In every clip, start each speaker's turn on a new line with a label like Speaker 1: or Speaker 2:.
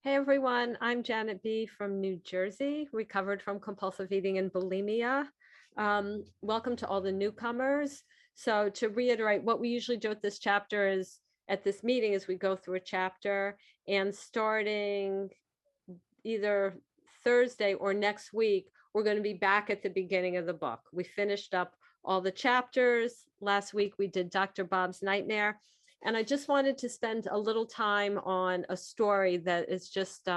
Speaker 1: Hey everyone, I'm Janet B. from New Jersey, recovered from compulsive eating and bulimia. Welcome to all the newcomers. So to reiterate, what we usually do at this chapter is, at this meeting, is we go through a chapter, and starting either Thursday or next week, we're going to be back at the beginning of the book. We finished up all the chapters. Last week we did Dr. Bob's Nightmare. And I just wanted to spend a little time on a story that is just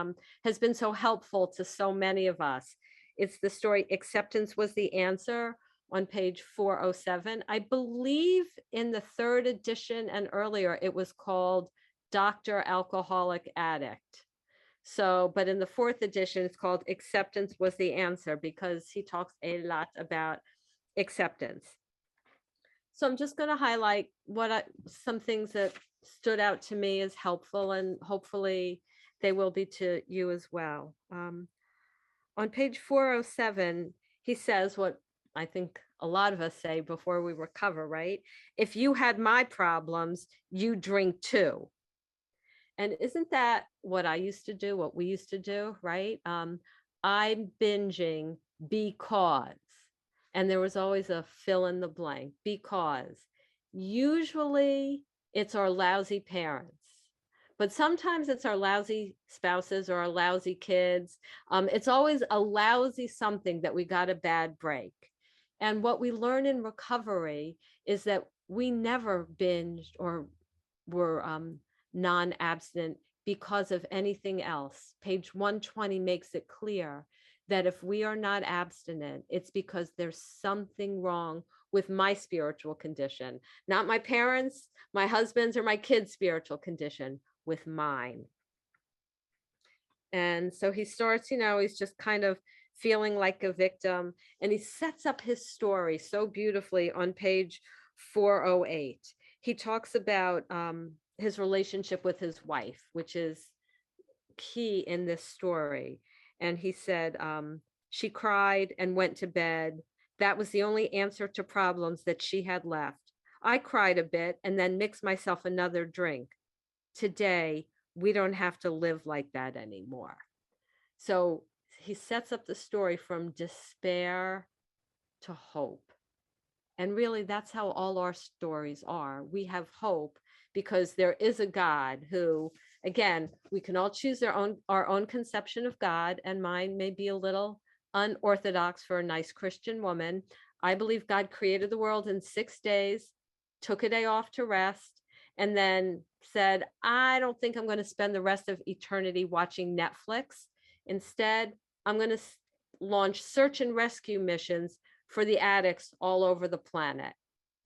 Speaker 1: has been so helpful to so many of us. It's the story Acceptance Was the Answer on page 407. I believe in the third edition and earlier, it was called Dr. Alcoholic Addict. So, but in the fourth edition, it's called Acceptance Was the Answer because he talks a lot about acceptance. So I'm just going to highlight some things that stood out to me as helpful, and hopefully they will be to you as well. On page 407, he says what I think a lot of us say before we recover, right? If you had my problems, you drink too. And isn't that what I used to do, what we used to do, right? I'm binging because, and there was always a fill in the blank, because usually it's our lousy parents, but sometimes it's our lousy spouses or our lousy kids. It's always a lousy something that we got a bad break. And what we learn in recovery is that we never binged or were non-abstinent because of anything else. Page 120 makes it clear that if we are not abstinent, it's because there's something wrong with my spiritual condition, not my parents, my husband's, or my kids' spiritual condition, with mine. And so he starts, he's just kind of feeling like a victim, and he sets up his story so beautifully on page 408. He talks about his relationship with his wife, which is key in this story. And he said, she cried and went to bed. That was the only answer to problems that she had left. I cried a bit and then mixed myself another drink. Today, we don't have to live like that anymore. So he sets up the story from despair to hope. And really, that's how all our stories are. We have hope because there is a God who, again, we can all choose our own conception of God, and mine may be a little unorthodox for a nice Christian woman. I believe God created the world in 6 days, took a day off to rest, and then said, I don't think I'm going to spend the rest of eternity watching Netflix. Instead, I'm going to launch search and rescue missions for the addicts all over the planet.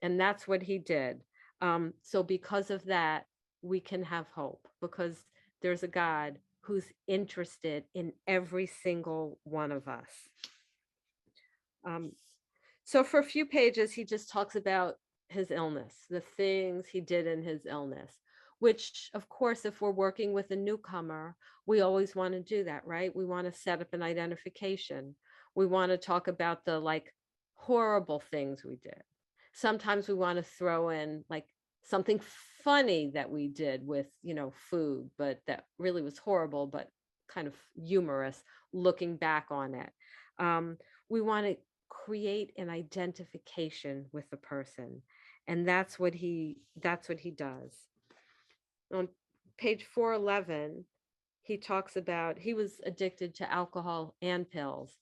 Speaker 1: And that's what he did. So because of that, we can have hope because there's a God who's interested in every single one of us. So for a few pages, he just talks about his illness, the things he did in his illness, which, of course, if we're working with a newcomer, we always want to do that, right? We want to set up an identification. We want to talk about the horrible things we did. Sometimes we want to throw in something funny that we did with, food, but that really was horrible, but kind of humorous looking back on it. We want to create an identification with the person. And that's what he does. On page 411, he talks about he was addicted to alcohol and pills.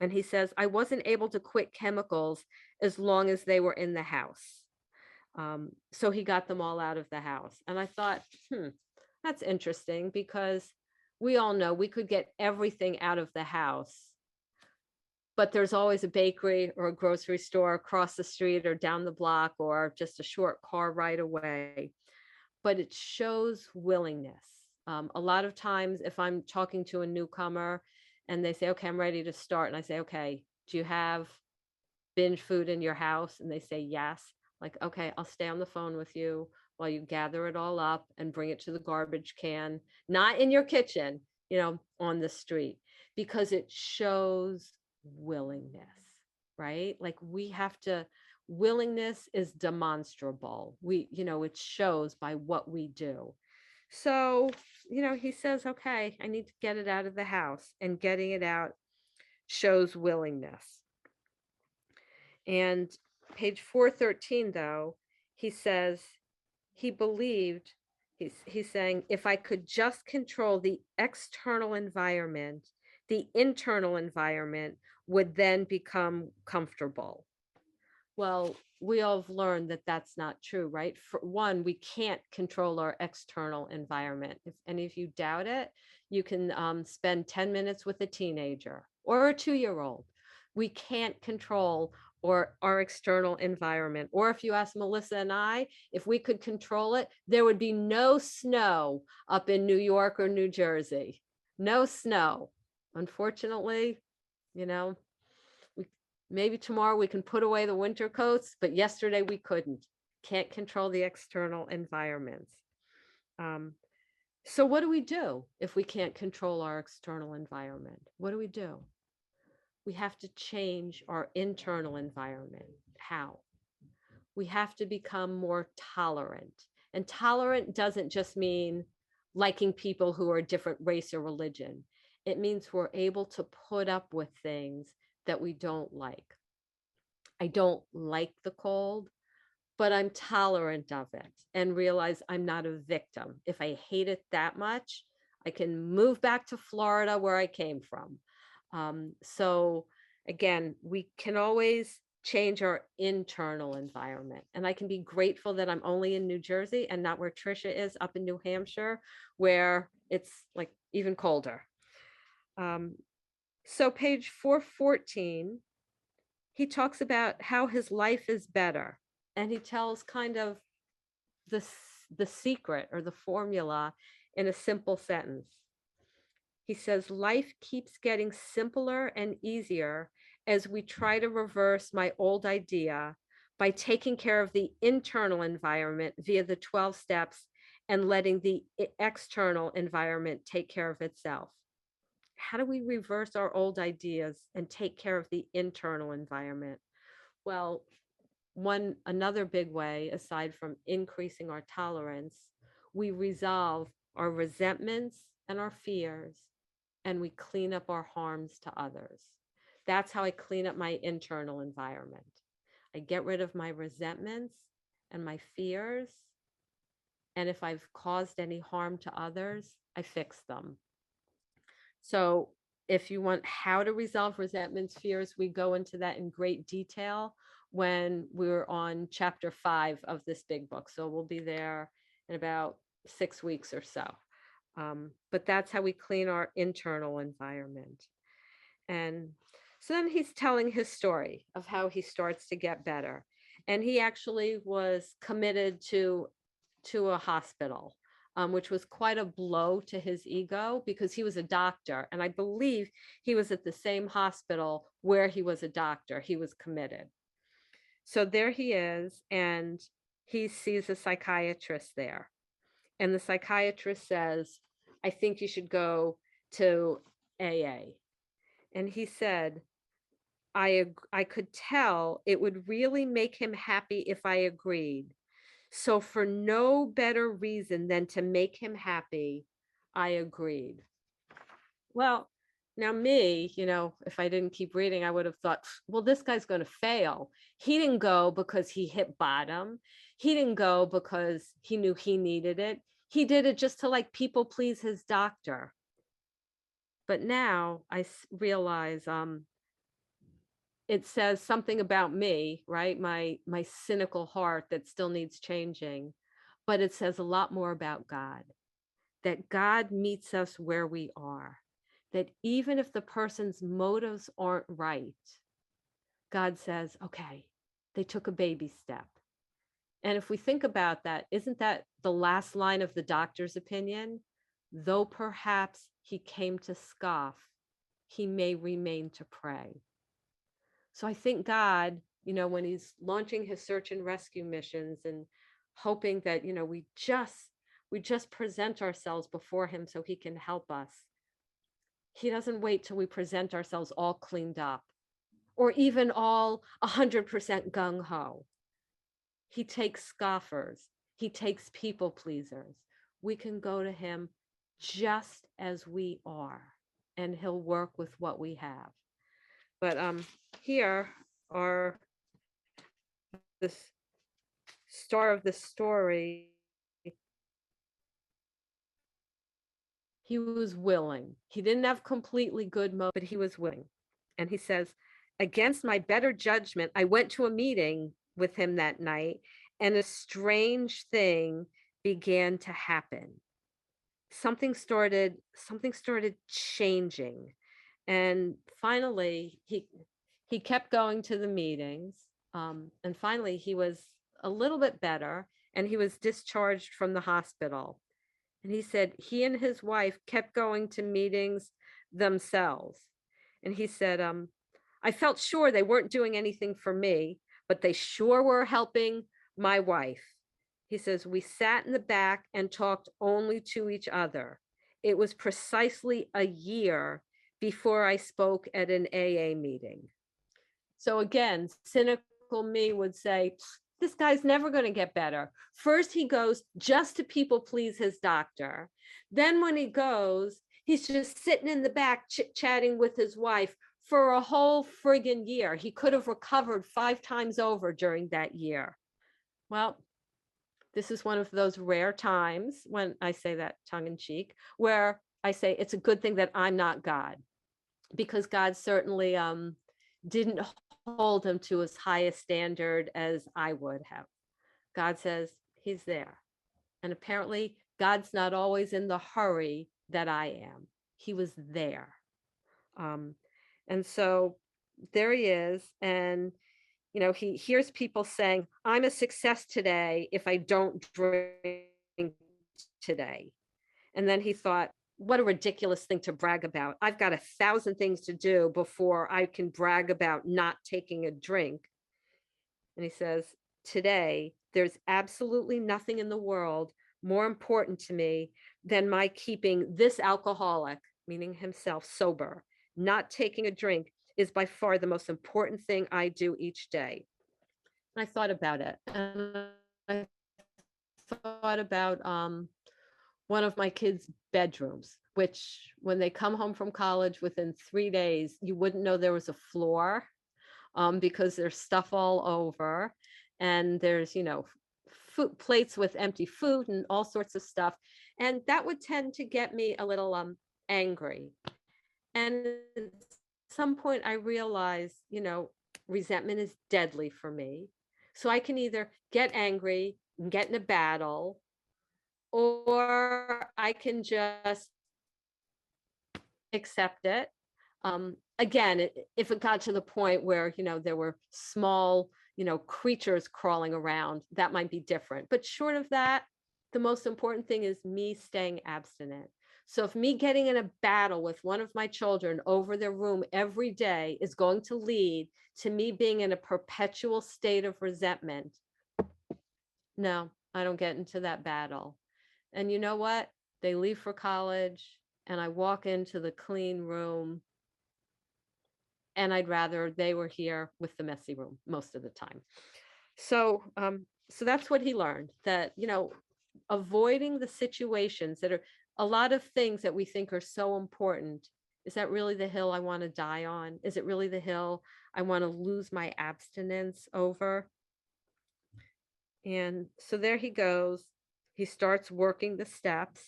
Speaker 1: And he says, I wasn't able to quit chemicals as long as they were in the house. So he got them all out of the house. And I thought, that's interesting because we all know we could get everything out of the house, but there's always a bakery or a grocery store across the street or down the block or just a short car ride away. But it shows willingness. A lot of times if I'm talking to a newcomer and they say, okay, I'm ready to start. And I say, okay, do you have binge food in your house? And they say, yes. Like, okay, I'll stay on the phone with you while you gather it all up and bring it to the garbage can, not in your kitchen, on the street, because it shows willingness, right? Like willingness is demonstrable. It shows by what we do. So, he says, okay, I need to get it out of the house, and getting it out shows willingness. And page 413, though, he says he believed, he's saying, if I could just control the external environment, the internal environment would then become comfortable. Well, we all have learned that that's not true, right? For one, we can't control our external environment. If any of you doubt it, you can spend 10 minutes with a teenager or a 2-year-old. We can't control our external environment. Or if you ask Melissa and I, if we could control it, there would be no snow up in New York or New Jersey. No snow. Unfortunately, you know, maybe tomorrow we can put away the winter coats, but yesterday we couldn't. Can't control the external environments. So what do we do if we can't control our external environment? What do? We have to change our internal environment. How? We have to become more tolerant. And tolerant doesn't just mean liking people who are a different race or religion. It means we're able to put up with things that we don't like. I don't like the cold, but I'm tolerant of it and realize I'm not a victim. If I hate it that much, I can move back to Florida where I came from. So again, we can always change our internal environment. And I can be grateful that I'm only in New Jersey and not where Trisha is up in New Hampshire, where it's like even colder. So page 414, he talks about how his life is better. And he tells kind of the secret or the formula in a simple sentence. He says, life keeps getting simpler and easier as we try to reverse my old idea by taking care of the internal environment via the 12 steps and letting the external environment take care of itself. How do we reverse our old ideas and take care of the internal environment? Well, another big way, aside from increasing our tolerance, we resolve our resentments and our fears, and we clean up our harms to others. That's how I clean up my internal environment. I get rid of my resentments and my fears. And if I've caused any harm to others, I fix them. So if you want how to resolve resentments, fears, we go into that in great detail when we're on chapter 5 of this big book. So we'll be there in about 6 weeks or so. But that's how we clean our internal environment. And so then he's telling his story of how he starts to get better. And he actually was committed to a hospital, which was quite a blow to his ego because he was a doctor. And I believe he was at the same hospital where he was a doctor. He was committed. So there he is, and he sees a psychiatrist there. And the psychiatrist says, I think you should go to AA. And he said, I could tell it would really make him happy if I agreed. So for no better reason than to make him happy, I agreed. Well, now me, if I didn't keep reading, I would have thought, well, this guy's going to fail. He didn't go because he hit bottom. He didn't go because he knew he needed it. He did it just to like people please his doctor. But now I realize it says something about me, right? My cynical heart that still needs changing. But it says a lot more about God, that God meets us where we are, that even if the person's motives aren't right, God says, okay, they took a baby step. And if we think about that, isn't that the last line of the doctor's opinion? Though perhaps he came to scoff, he may remain to pray. So I think God, when he's launching his search and rescue missions and hoping that, we just present ourselves before him so he can help us. He doesn't wait till we present ourselves all cleaned up or even all 100% gung-ho. He takes scoffers. He takes people pleasers. we can go to him just as we are, and he'll work with what we have. But here are this star of the story. He was willing. He didn't have completely good motive, but he was willing. And he says, against my better judgment, I went to a meeting with him that night, and a strange thing began to happen. Something started changing. And finally, he kept going to the meetings. And finally, he was a little bit better, and he was discharged from the hospital. And he said he and his wife kept going to meetings themselves. And he said, I felt sure they weren't doing anything for me, but they sure were helping my wife. He says, we sat in the back and talked only to each other. It was precisely a year before I spoke at an AA meeting. So again, cynical me would say, this guy's never going to get better. First, he goes just to people please his doctor. Then when he goes, he's just sitting in the back chit-chatting with his wife for a whole friggin' year. He could have recovered 5 times over during that year. Well, this is one of those rare times, when I say that tongue in cheek, where I say it's a good thing that I'm not God, because God certainly didn't hold him to as high a standard as I would have. God says he's there. And apparently God's not always in the hurry that I am. He was there. And so there he is. And, he hears people saying, I'm a success today if I don't drink today. And then he thought, what a ridiculous thing to brag about. I've got 1,000 things to do before I can brag about not taking a drink. And he says, today, there's absolutely nothing in the world more important to me than my keeping this alcoholic, meaning himself, sober. Not taking a drink is by far the most important thing I do each day. And I thought about it. And I thought about one of my kids' bedrooms, which when they come home from college within 3 days, you wouldn't know there was a floor, because there's stuff all over, and there's, food plates with empty food and all sorts of stuff. And that would tend to get me a little angry. And at some point I realized, resentment is deadly for me. So I can either get angry and get in a battle, or I can just accept it. Again, if it got to the point where, there were small, creatures crawling around, that might be different. But short of that, the most important thing is me staying abstinent. So if me getting in a battle with one of my children over their room every day is going to lead to me being in a perpetual state of resentment, no, I don't get into that battle. And you know what? They leave for college, and I walk into the clean room, and I'd rather they were here with the messy room most of the time. So that's what he learned, that, avoiding the situations that are a lot of things that we think are so important. Is that really the hill I want to die on? Is it really the hill I want to lose my abstinence over? And so there he goes. He starts working the steps.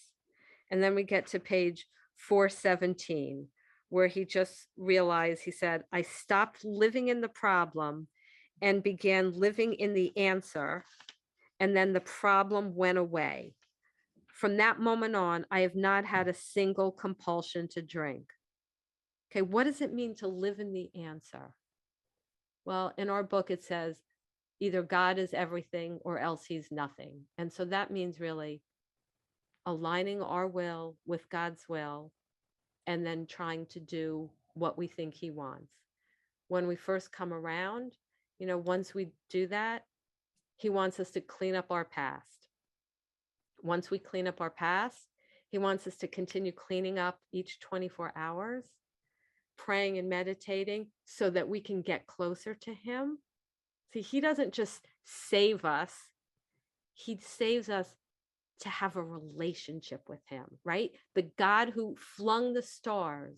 Speaker 1: And then we get to page 417, where he just realized, he said, I stopped living in the problem and began living in the answer. And then the problem went away. From that moment on, I have not had a single compulsion to drink. Okay, what does it mean to live in the answer? Well, in our book, it says either God is everything or else he's nothing. And so that means really aligning our will with God's will, and then trying to do what we think he wants. When we first come around, once we do that, he wants us to clean up our past. Once we clean up our past, he wants us to continue cleaning up each 24 hours, praying and meditating so that we can get closer to him. See, he doesn't just save us. He saves us to have a relationship with him, right? The God who flung the stars,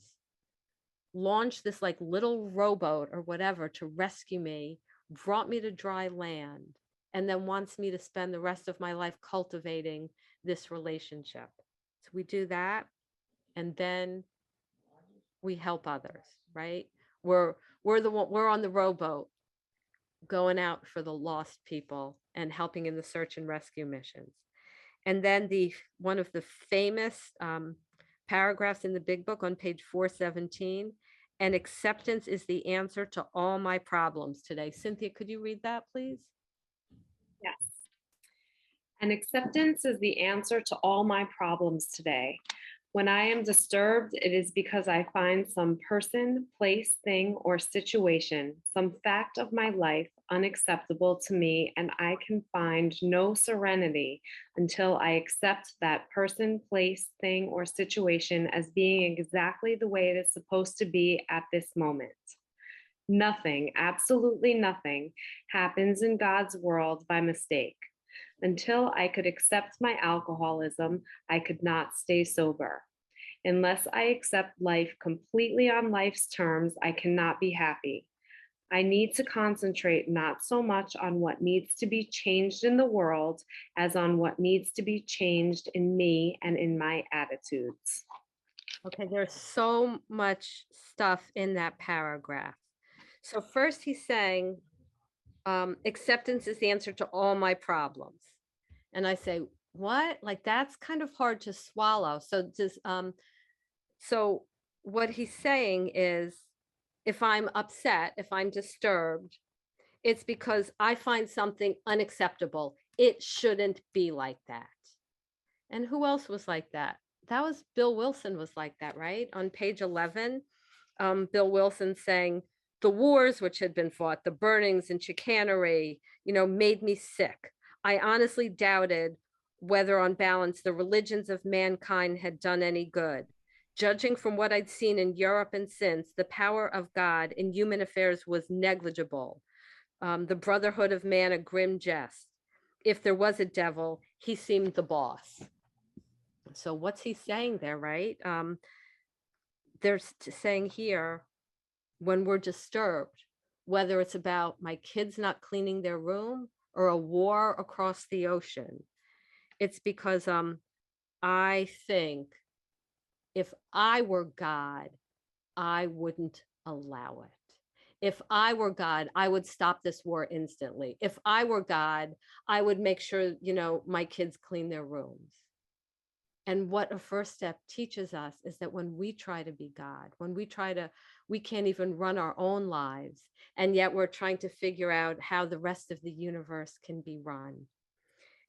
Speaker 1: launched this like little rowboat or whatever to rescue me, brought me to dry land, and then wants me to spend the rest of my life cultivating this relationship. So we do that, and then we help others, right? We're we're on the rowboat going out for the lost people and helping in the search and rescue missions. And then the one of the famous paragraphs in the big book on page 417, and acceptance is the answer to all my problems today. Cynthia, could you read that, please?
Speaker 2: Yes. And acceptance is the answer to all my problems today. When I am disturbed, it is because I find some person, place, thing, or situation, some fact of my life unacceptable to me, and I can find no serenity until I accept that person, place, thing, or situation as being exactly the way it is supposed to be at this moment. Nothing, absolutely nothing, happens in God's world by mistake. Until I could accept my alcoholism, I could not stay sober. Unless I accept life completely on life's terms, I cannot be happy. I need to concentrate not so much on what needs to be changed in the world as on what needs to be changed in me and in my attitudes.
Speaker 1: Okay, there's so much stuff in that paragraph. So first he's saying, acceptance is the answer to all my problems. And I say, what? Like, that's kind of hard to swallow. So what he's saying is, if I'm upset, if I'm disturbed, it's because I find something unacceptable. It shouldn't be like that. And who else was like that? That was Bill Wilson was like that, right? On page 11, Bill Wilson saying, the wars which had been fought, the burnings and chicanery, made me sick. I honestly doubted whether on balance the religions of mankind had done any good. Judging from what I'd seen in Europe and since, the power of God in human affairs was negligible. The brotherhood of man a grim jest. If there was a devil, he seemed the boss. So what's he saying there, right? There's saying here, when we're disturbed, whether it's about my kids not cleaning their room or a war across the ocean, it's because I think if I were God, I wouldn't allow it. If I were God, I would stop this war instantly. If I were God, I would make sure, my kids clean their rooms. And what a first step teaches us is that when we try to be God, we can't even run our own lives. And yet we're trying to figure out how the rest of the universe can be run.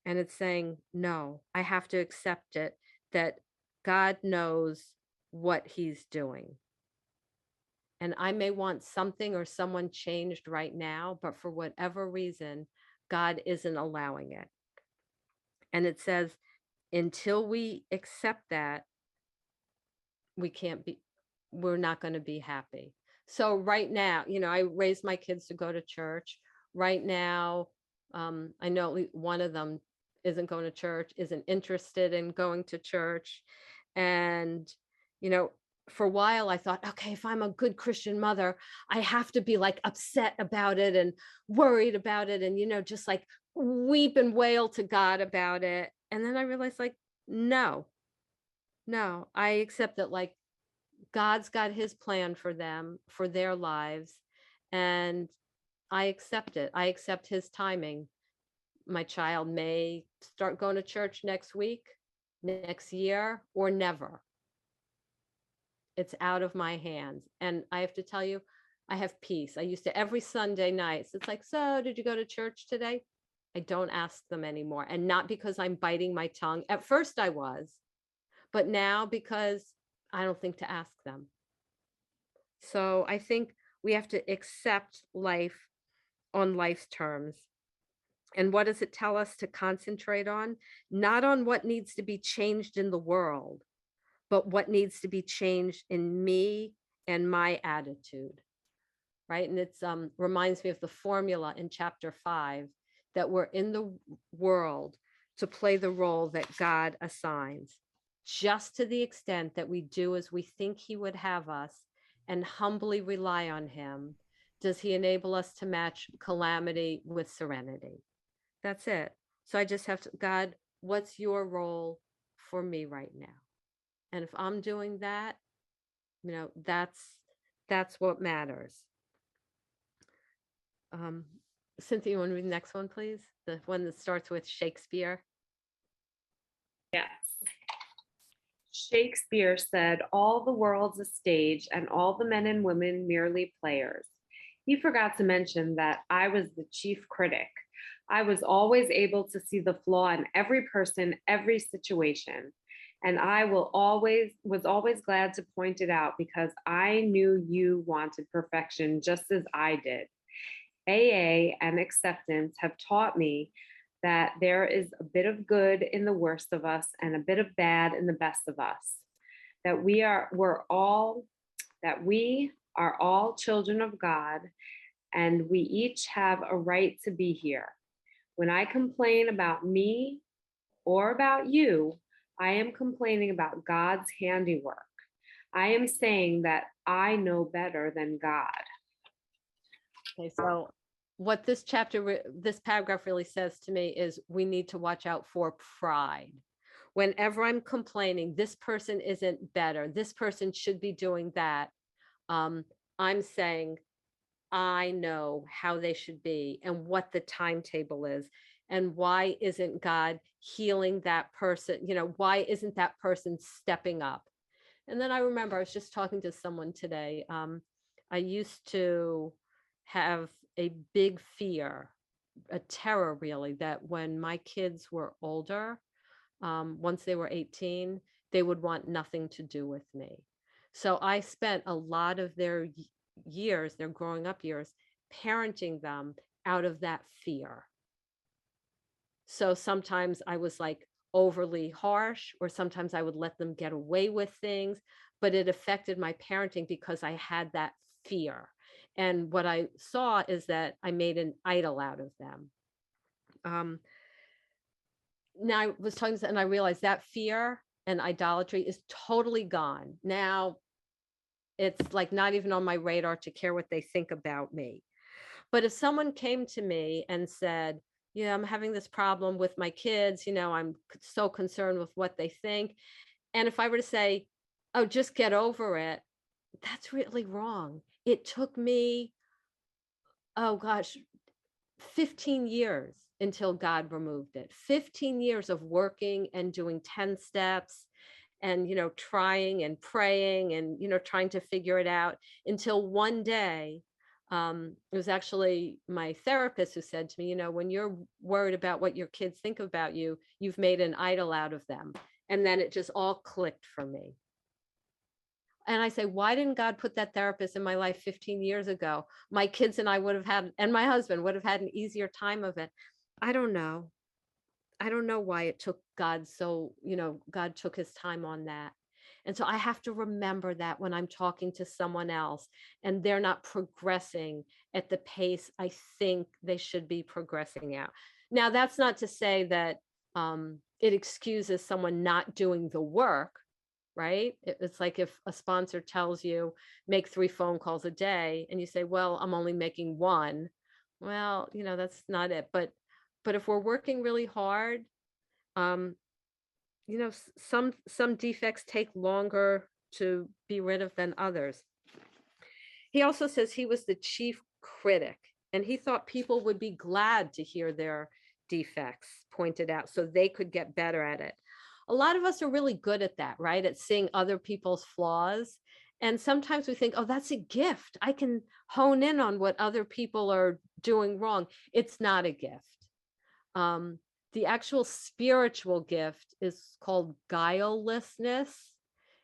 Speaker 1: And it's saying, no, I have to accept it, that God knows what he's doing. And I may want something or someone changed right now, but for whatever reason, God isn't allowing it. And it says, until we accept that, we're not going to be happy. So right now, I raised my kids to go to church. Right now, I know one of them isn't going to church, isn't interested in going to church. And, for a while I thought, okay, if I'm a good Christian mother, I have to be like upset about it and worried about it and, just like weep and wail to God about it. And then I realized, like, no, I accept that, like, God's got his plan for them, for their lives. And I accept it. I accept his timing. My child may start going to church next week, next year, or never. It's out of my hands. And I have to tell you, I have peace. I used to every Sunday nights. It's like, so did you go to church today? I don't ask them anymore. And not because I'm biting my tongue. At first I was, but now because I don't think to ask them. So I think we have to accept life on life's terms. And what does it tell us to concentrate on? Not on what needs to be changed in the world, but what needs to be changed in me and my attitude, right? And it's reminds me of the formula in chapter 5 that we're in the world to play the role that God assigns, just to the extent that we do as we think he would have us and humbly rely on him, does he enable us to match calamity with serenity. That's it. So I just have to, God, what's your role for me right now? And if I'm doing that, that's what matters. Cynthia, you want to read the next one, please? The one that starts with Shakespeare.
Speaker 2: Yes. Shakespeare said, "All the world's a stage, and all the men and women merely players." He forgot to mention that I was the chief critic. I was always able to see the flaw in every person, every situation. And I was always glad to point it out because I knew you wanted perfection just as I did. AA and acceptance have taught me that there is a bit of good in the worst of us and a bit of bad in the best of us. That we are all children of God, and we each have a right to be here. When I complain about me or about you, I am complaining about God's handiwork. I am saying that I know better than God.
Speaker 1: Okay, so what this paragraph really says to me is we need to watch out for pride. Whenever I'm complaining, this person isn't better, this person should be doing that, I'm saying I know how they should be and what the timetable is. And why isn't God healing that person? Why isn't that person stepping up? And then I remember I was just talking to someone today. I used to have a big fear, a terror really, that when my kids were older, once they were 18, they would want nothing to do with me. So I spent a lot of their years, their growing up years, parenting them out of that fear. So sometimes I was like overly harsh, or sometimes I would let them get away with things, but it affected my parenting because I had that fear. And what I saw is that I made an idol out of them. Now I was talking and I realized that fear and idolatry is totally gone. Now it's like not even on my radar to care what they think about me. But if someone came to me and said, yeah, I'm having this problem with my kids, I'm so concerned with what they think. And if I were to say, oh, just get over it, that's really wrong. It took me, oh gosh, 15 years until God removed it. 15 years of working and doing 10 steps and, trying and praying and, trying to figure it out until one day, it was actually my therapist who said to me, when you're worried about what your kids think about you, you've made an idol out of them. And then it just all clicked for me. And I say, why didn't God put that therapist in my life 15 years ago? My kids and I would have had, and my husband would have had an easier time of it. I don't know. I don't know why it took God so, God took his time on that. And so I have to remember that when I'm talking to someone else and they're not progressing at the pace I think they should be progressing at. Now, that's not to say that it excuses someone not doing the work, right? It's like if a sponsor tells you make 3 phone calls a day and you say, well, I'm only making 1. Well, that's not it. But if we're working really hard, some defects take longer to be rid of than others. He also says he was the chief critic and he thought people would be glad to hear their defects pointed out so they could get better at it. A lot of us are really good at that, right? At seeing other people's flaws. And sometimes we think, oh, that's a gift. I can hone in on what other people are doing wrong. It's not a gift. The actual spiritual gift is called guilelessness.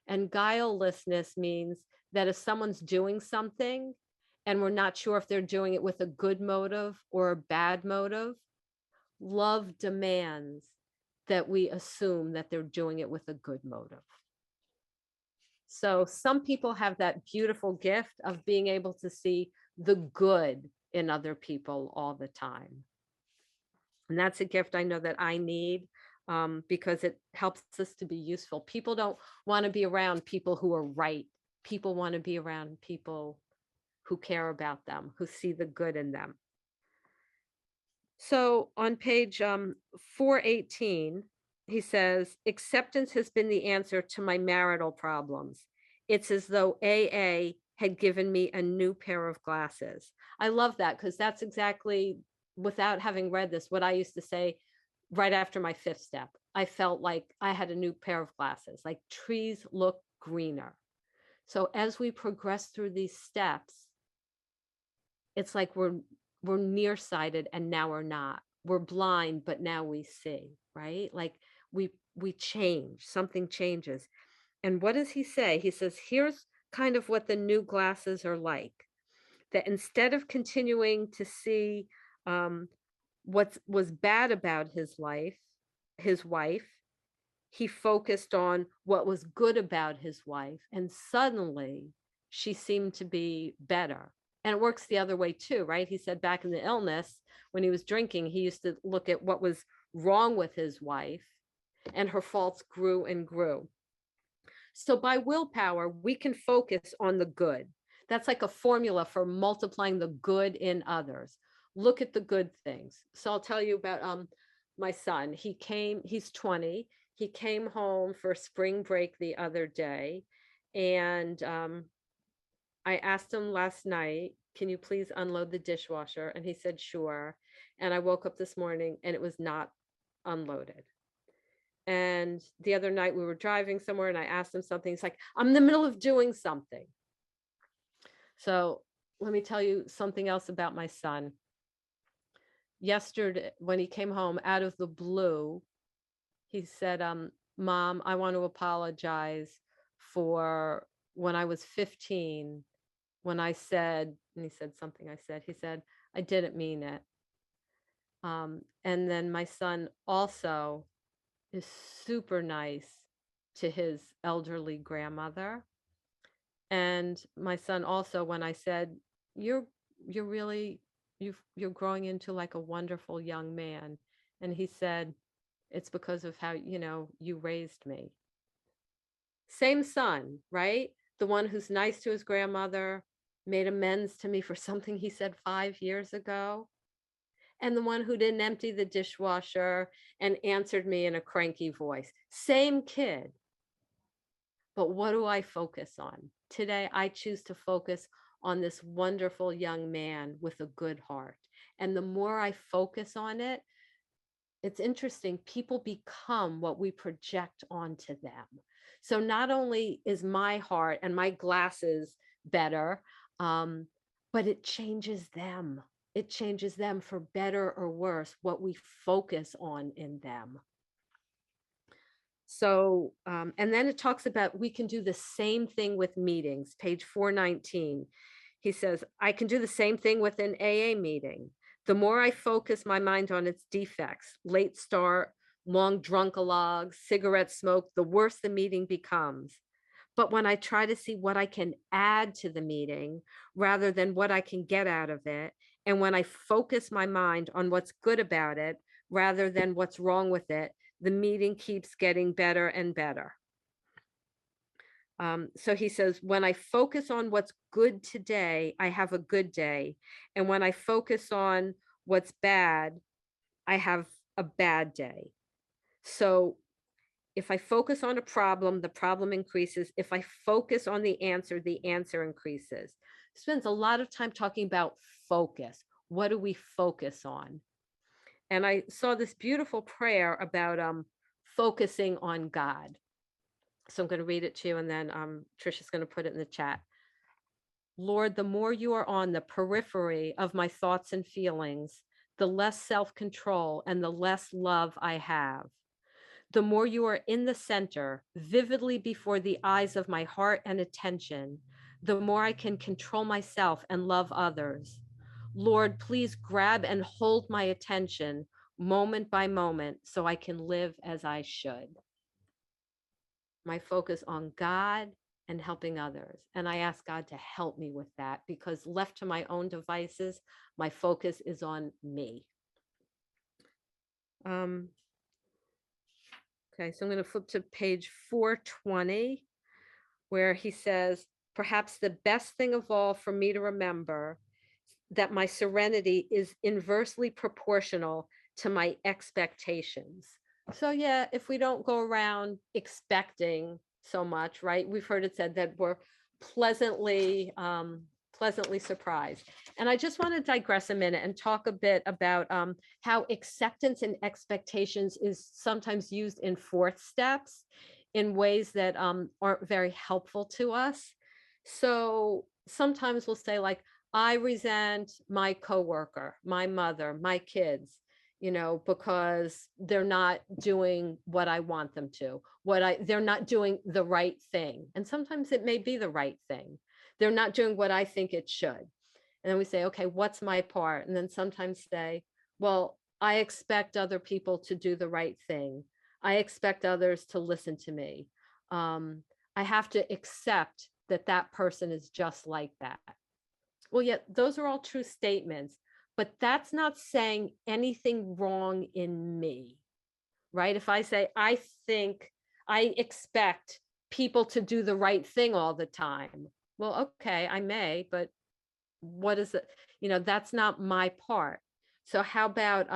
Speaker 1: And guilelessness means that if someone's doing something and we're not sure if they're doing it with a good motive or a bad motive, love demands that we assume that they're doing it with a good motive. So some people have that beautiful gift of being able to see the good in other people all the time. And that's a gift I know that I need. because it helps us to be useful. People don't want to be around people who are right. People want to be around people who care about them, who see the good in them. So on page 418, he says, acceptance has been the answer to my marital problems. It's as though AA had given me a new pair of glasses. I love that because that's exactly, without having read this, what I used to say right after my fifth step. I felt like I had a new pair of glasses, like trees look greener. So as we progress through these steps, it's like we're nearsighted and now we're not. We're blind, but now we see, right? Like we change, something changes. And what does he say? He says, here's kind of what the new glasses are like. That instead of continuing to see what was bad about his life, his wife, he focused on what was good about his wife. And suddenly she seemed to be better. And it works the other way too, right? He said back in the illness, when he was drinking, he used to look at what was wrong with his wife, and her faults grew and grew. So by willpower, we can focus on the good. That's like a formula for multiplying the good in others. Look at the good things. So I'll tell you about my son. He's 20. He came home for spring break the other day, and I asked him last night, can you please unload the dishwasher? And he said, sure. And I woke up this morning and it was not unloaded. And the other night we were driving somewhere and I asked him something. He's like, I'm in the middle of doing something. So let me tell you something else about my son. Yesterday, when he came home out of the blue, he said, Mom, I want to apologize for when I was 15, when I said, and he said something he said, I didn't mean it. And then my son also is super nice to his elderly grandmother. And my son also, when I said, you're really, you're growing into like a wonderful young man. And he said, it's because of how, you raised me. Same son, right? The one who's nice to his grandmother, made amends to me for something he said 5 years ago. And the one who didn't empty the dishwasher and answered me in a cranky voice. Same kid. But what do I focus on? Today, I choose to focus on this wonderful young man with a good heart. And the more I focus on it, it's interesting, people become what we project onto them. So not only is my heart and my glasses better, but it changes them. It changes them for better or worse, what we focus on in them. So, and then it talks about we can do the same thing with meetings, page 419. He says, I can do the same thing with an AA meeting. The more I focus my mind on its defects, late start, long drunkalogs, cigarette smoke, the worse the meeting becomes. But when I try to see what I can add to the meeting rather than what I can get out of it, and when I focus my mind on what's good about it rather than what's wrong with it, the meeting keeps getting better and better. So he says, when I focus on what's good today, I have a good day. And when I focus on what's bad, I have a bad day. So if I focus on a problem, the problem increases. If I focus on the answer increases. Spends a lot of time talking about focus. What do we focus on? And I saw this beautiful prayer about focusing on God. So I'm going to read it to you, and then Trisha's going to put it in the chat. Lord, the more you are on the periphery of my thoughts and feelings, the less self-control and the less love I have. The more you are in the center, vividly before the eyes of my heart and attention, the more I can control myself and love others. Lord, please grab and hold my attention moment by moment so I can live as I should. My focus on God and helping others. And I ask God to help me with that, because left to my own devices, my focus is on me. Okay, so I'm going to flip to page 420, where he says, perhaps the best thing of all for me to remember that my serenity is inversely proportional to my expectations. So yeah, if we don't go around expecting so much, right? We've heard it said that we're pleasantly pleasantly surprised. And I just want to digress a minute and talk a bit about how acceptance and expectations is sometimes used in fourth steps in ways that aren't very helpful to us. So sometimes we'll say like, I resent my coworker, my mother, my kids, because they're not doing what I want them to, they're not doing the right thing. And sometimes it may be the right thing. They're not doing what I think it should. And then we say, okay, what's my part? And then sometimes say, well, I expect other people to do the right thing. I expect others to listen to me. I have to accept that that person is just like that. Well, yeah, those are all true statements, but that's not saying anything wrong in me, right? If I say, I expect people to do the right thing all the time. Well, okay, I may, but what is it? That's not my part. So how about,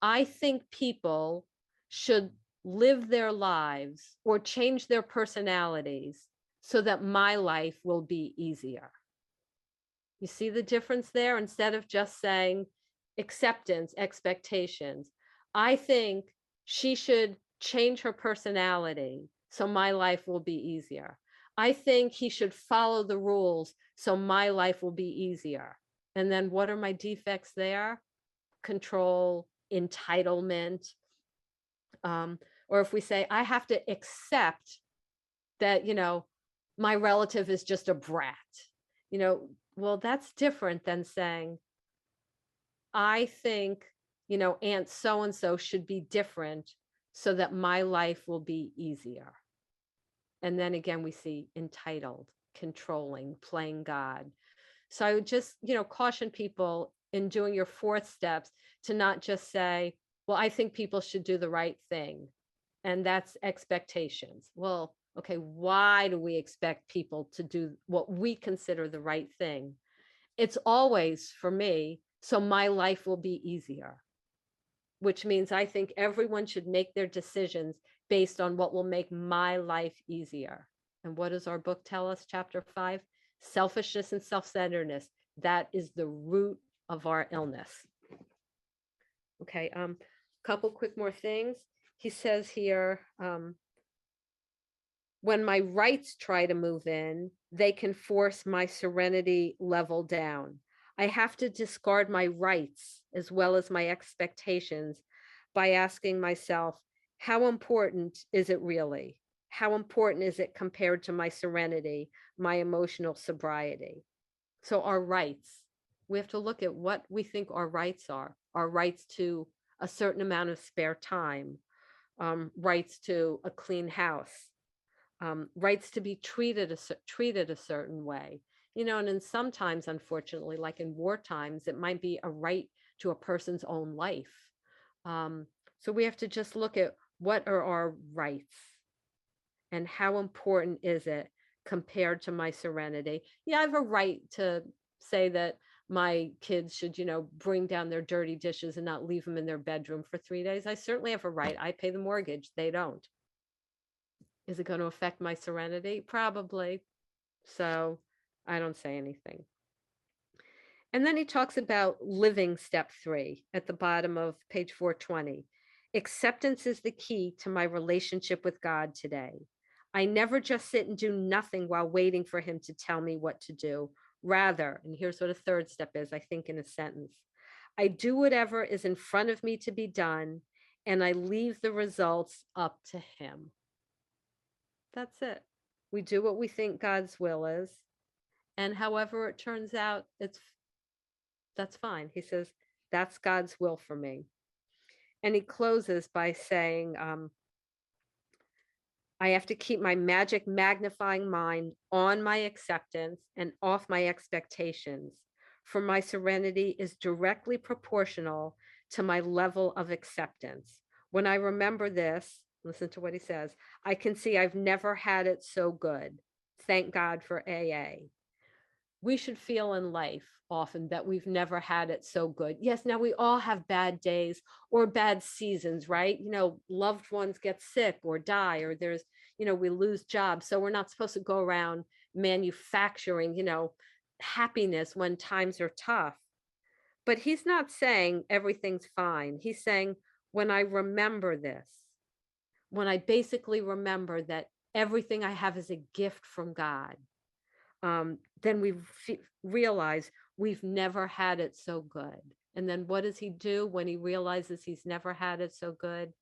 Speaker 1: I think people should live their lives or change their personalities so that my life will be easier. You see the difference there? Instead of just saying acceptance, expectations, I think she should change her personality so my life will be easier. I think he should follow the rules so my life will be easier. And then what are my defects there? Control, entitlement. Or if we say, I have to accept that, my relative is just a brat, well, that's different than saying, I think, Aunt so-and-so should be different so that my life will be easier. And then again, we see entitled, controlling, playing God. So I would just, caution people in doing your fourth steps to not just say, well, I think people should do the right thing. And that's expectations. Well, okay, why do we expect people to do what we consider the right thing? It's always for me, so my life will be easier, which means I think everyone should make their decisions based on what will make my life easier. And what does our book tell us? Chapter 5, selfishness and self-centeredness. That is the root of our illness. Okay, couple quick more things. He says here, when my rights try to move in, they can force my serenity level down. I have to discard my rights as well as my expectations by asking myself, how important is it really? How important is it compared to my serenity, my emotional sobriety? So our rights, we have to look at what we think our rights are, our rights to a certain amount of spare time, rights to a clean house, rights to be treated a certain way, and then sometimes, unfortunately, like in war times, it might be a right to a person's own life. So we have to just look at what are our rights and how important is it compared to my serenity. Yeah, I have a right to say that my kids should, bring down their dirty dishes and not leave them in their bedroom for 3 days. I certainly have a right. I pay the mortgage. They don't. Is it going to affect my serenity? Probably. So I don't say anything. And then he talks about living step 3 at the bottom of page 420. Acceptance is the key to my relationship with God today. I never just sit and do nothing while waiting for him to tell me what to do. Rather, and here's what a third step is, I think, in a sentence, I do whatever is in front of me to be done, and I leave the results up to him. That's it. We do what we think God's will is. And however it turns out, that's fine. He says, that's God's will for me. And he closes by saying, I have to keep my magic magnifying mind on my acceptance and off my expectations, for my serenity is directly proportional to my level of acceptance. When I remember this, Listen to what he says. I can see I've never had it so good. Thank God for AA. We should feel in life often that we've never had it so good. Yes, now we all have bad days or bad seasons, right? Loved ones get sick or die, or we lose jobs. So we're not supposed to go around manufacturing, happiness when times are tough. But he's not saying everything's fine. He's saying, when I remember this, when I basically remember that everything I have is a gift from God, then we realize we've never had it so good. And then what does he do when he realizes he's never had it so good?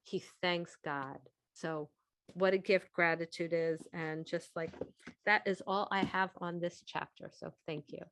Speaker 1: He thanks God. So what a gift gratitude is. And just like that is all I have on this chapter. So thank you.